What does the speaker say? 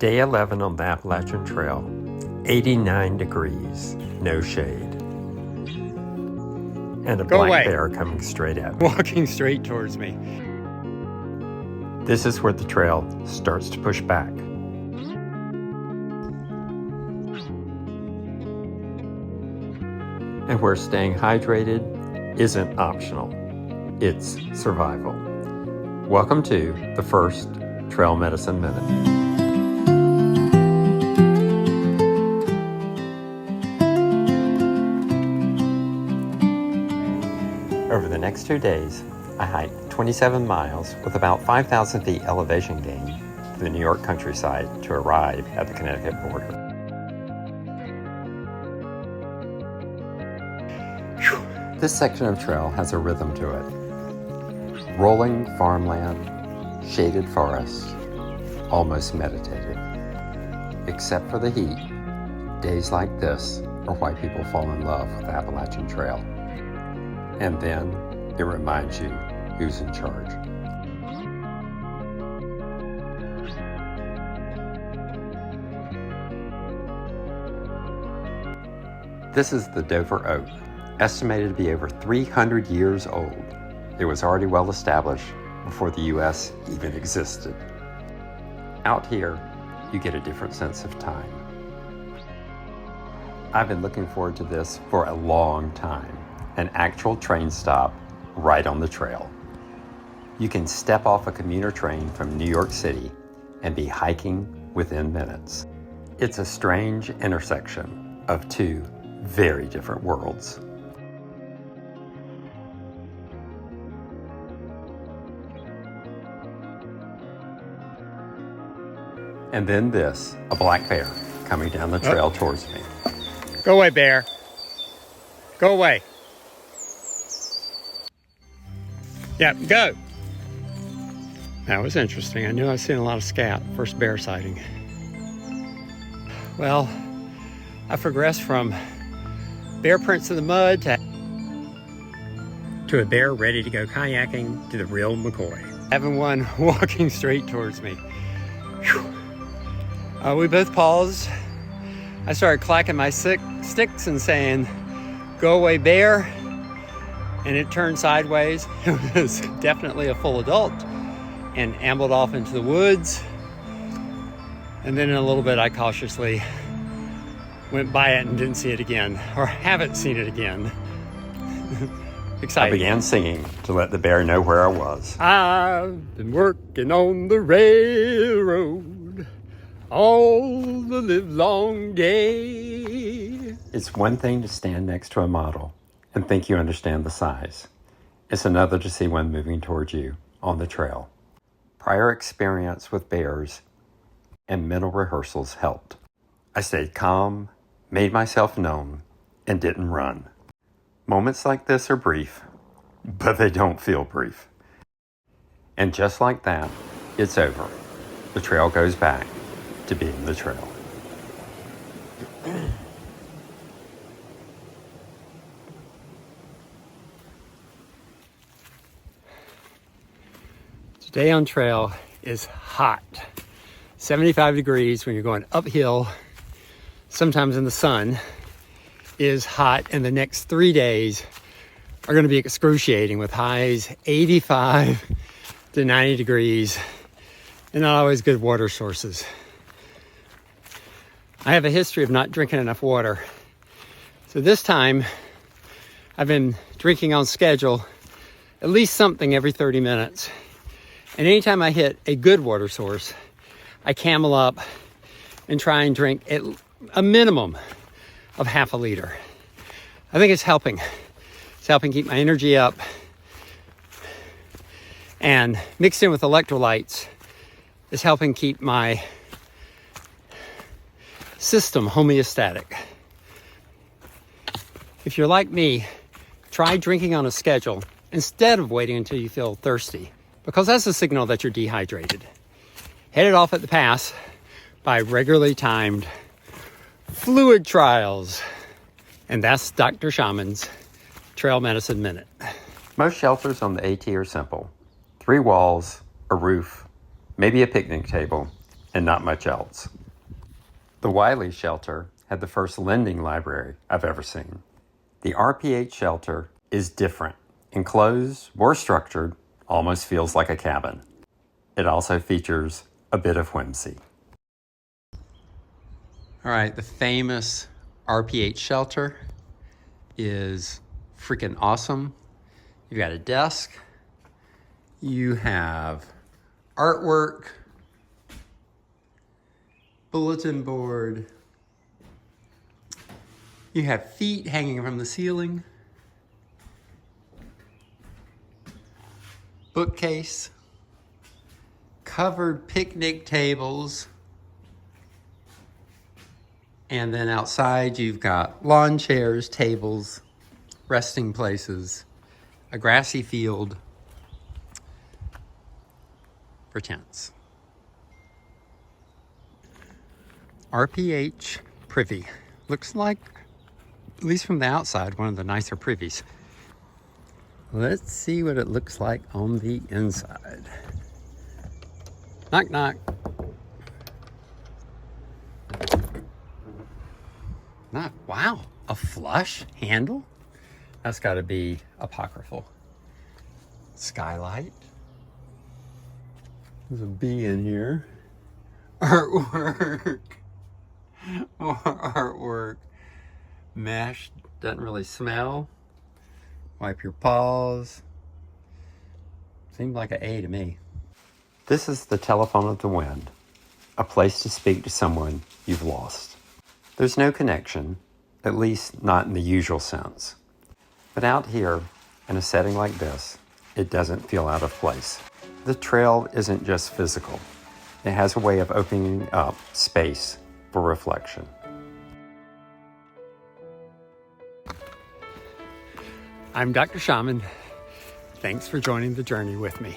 Day 11 on the Appalachian Trail, 89 degrees, no shade. And a black bear coming straight at me. Walking straight towards me. This is where the trail starts to push back. And where staying hydrated isn't optional. It's survival. Welcome to the first Trail Medicine Minute. Over the next 2 days, I hiked 27 miles with about 5,000 feet elevation gain through the New York countryside to arrive at the Connecticut border. This section of trail has a rhythm to it. Rolling farmland, shaded forests, almost meditative. Except for the heat, days like this are why people fall in love with the Appalachian Trail. And then it reminds you who's in charge. This is the Dover oak, estimated to be over 300 years old. It was already well established before the U.S. even existed. Out here, you get a different sense of time. I've been looking forward to this for a long time. An actual train stop right on the trail. You can step off a commuter train from New York City and be hiking within minutes. It's a strange intersection of two very different worlds. And then this, a black bear coming down the trail towards me. Go away, bear. Go away. Yeah, go. That was interesting. I knew I was seeing a lot of scat. First bear sighting. Well, I progressed from bear prints in the mud to a bear ready to go kayaking to the real McCoy. Having one walking straight towards me. We both paused. I started clacking my sticks and saying, "Go away, bear." And it turned sideways. It was definitely a full adult and ambled off into the woods. And then in a little bit, I cautiously went by it and didn't see it again, or haven't seen it again. Exciting. I began singing to let the bear know where I was. I've been working on the railroad all the livelong day. It's one thing to stand next to a model and think you understand the size. It's another to see one moving towards you on the trail. Prior experience with bears and mental rehearsals helped. I stayed calm, made myself known, and didn't run. Moments like this are brief, but they don't feel brief. And just like that, it's over. The trail goes back to being the trail. Today on trail is hot. 75 degrees when you're going uphill, sometimes in the sun, is hot. And the next 3 days are going to be excruciating with highs 85 to 90 degrees and not always good water sources. I have a history of not drinking enough water. So this time I've been drinking on schedule, at least something every 30 minutes. And anytime I hit a good water source, I camel up and try and drink at a minimum of half a liter. I think it's helping. It's helping keep my energy up. And mixed in with electrolytes is helping keep my system homeostatic. If you're like me, try drinking on a schedule instead of waiting until you feel thirsty, because that's a signal that you're dehydrated. Head it off at the pass by regularly timed fluid trials. And that's Dr. Shaman's Trail Medicine Minute. Most shelters on the AT are simple. 3 walls, a roof, maybe a picnic table, and not much else. The Wiley shelter had the first lending library I've ever seen. The RPH shelter is different. Enclosed, more structured, almost feels like a cabin. It also features a bit of whimsy. All right, the famous RPH shelter is freaking awesome. You've got a desk, you have artwork, bulletin board, you have feet hanging from the ceiling, bookcase, covered picnic tables, and then outside you've got lawn chairs, tables, resting places, a grassy field for tents. RPH privy. Looks like, at least from the outside, one of the nicer privies. Let's see what it looks like on the inside. Knock, knock. Not, wow, a flush handle? That's got to be apocryphal. Skylight. There's a bee in here. Artwork. More artwork. Mesh, doesn't really smell. Wipe your paws. Seemed like an A to me. This is the telephone of the wind, a place to speak to someone you've lost. There's no connection, at least not in the usual sense. But out here, in a setting like this, it doesn't feel out of place. The trail isn't just physical. It has a way of opening up space for reflection. I'm Dr. Shaman. Thanks for joining the journey with me.